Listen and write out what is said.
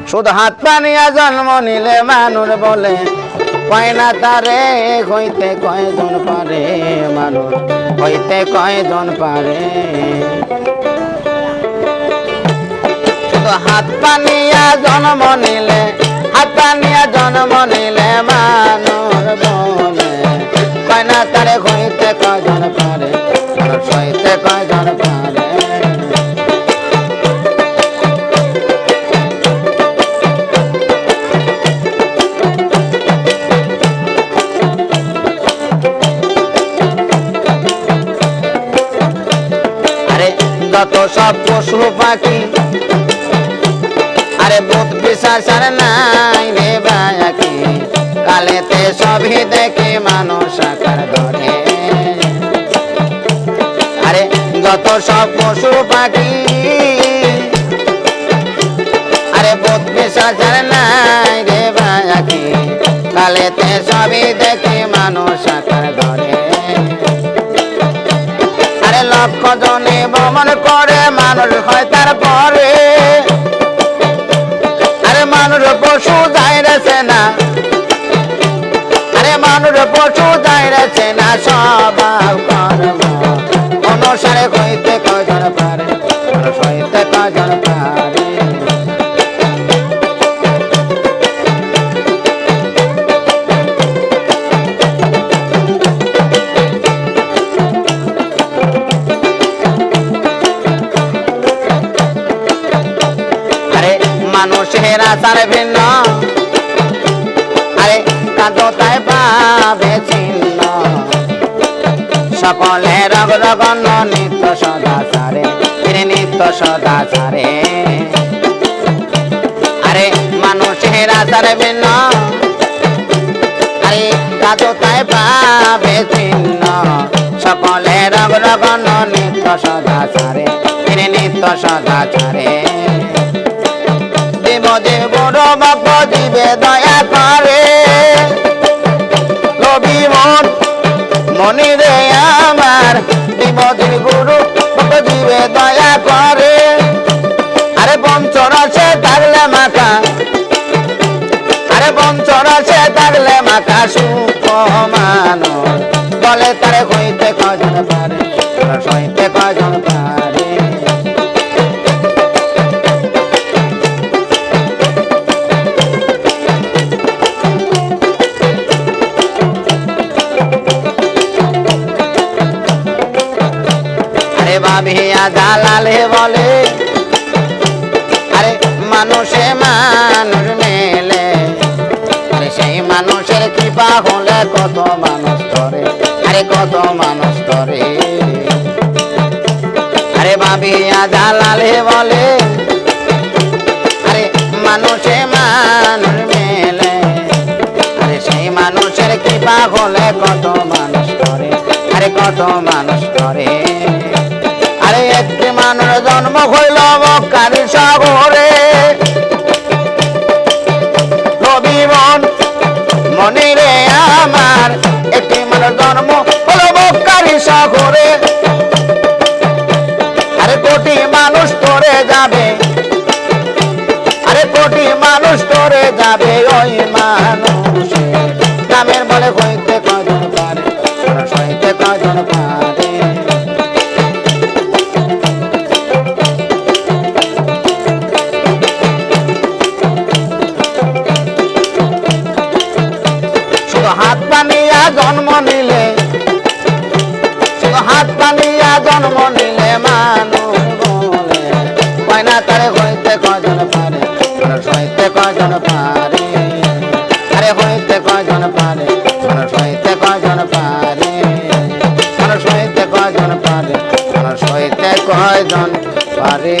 শুধু হাত পানিয়া জন্ম নিলে মানুষ বলে কয় না তারে হইতে কয়জন পারে মানুষ হইতে কয়জন পারে শুধু হাত পানিয়া জন্ম নিলে হাত পানিয়া জন্ম নিলে মানুষ বলে কয় না তারে হইতে কয়জন পারে মানুষ হইতে কয়জন পারে যত সব পশু পাখি আরে ভূত পিশাচ আর নাই রে বাকি কালেতে সবই দেখে মানুষ আকার ধরে আরে যত সব পশু পাখি আরে ভূত পিশাচ আর নাই রে বাকি কালেতে সবই দেখে মানুষ আকার ধরে লক্ষ জনে ভ্রমণ করে মানুষ হয় তারপরে আরে মানুষ পশু যাইরেছে না আরে মানুষ পশু যাইরেছে না স্বভাব কর্ম অনুসারে হইতে কয়জন পারে মানুষ হইতে কয়জন পারে মানুষের আচার ভিন্ন আরে কাঁদতায় পাবে চিহ্ন সকলের রগন নিত্য সদাচারে নিত্য সদাচারে আরে মানুষের আচার ভিন্ন আরে কাঁদতায় পাবে চিহ্ন সকলের রগন নিত্য সদাচারে নিত্য সদাচারে বড় বাপ দিবে দয়া করে লবি মন মনি রে আমার বিমদির গুরু বাপ দিবে দয়া করে আরে পঞ্চরসে থাকলে মাথা আরে পঞ্চরসে থাকলে মাথা সুখ মানুষ বলে তারে হইতে কজন পারে হইতে কজন পারে ভাবিয়া দালালে বলে আরে মানুষে মানুষ মেলে আরে সেই মানুষের কৃপা হলে কত মানুষ করে আরে কত মানুষ করে আরে ভাবিয়া দালালে বলে আরে মানুষে মানুষ মেলে আরে সেই মানুষের কৃপা হলে কত মানুষ করে আরে কত মানুষ করে আরে একটি মানুষ জন্ম হইল মক্কার সাগরে নবী মন মনি রে আমার একটি মানুষ জন্ম হইল মক্কার সাগরে আরে কোটি মানুষ তোরে যাবে আরে কোটি মানুষ তোরে যাবে ওই মানুষ নামের বলে হইতে কজন পারে হইতে কজন পারে হাত পানিয়া জন্ম নিলে হাত পানিয়া জন্ম নিলে মানুষ বলে কয় না তারে হইতে কজন পারে হইতে কজন পারে আরে হইতে কজন পারে হইতে কজন পারে হইতে কজন পারে হইতে কজন পারে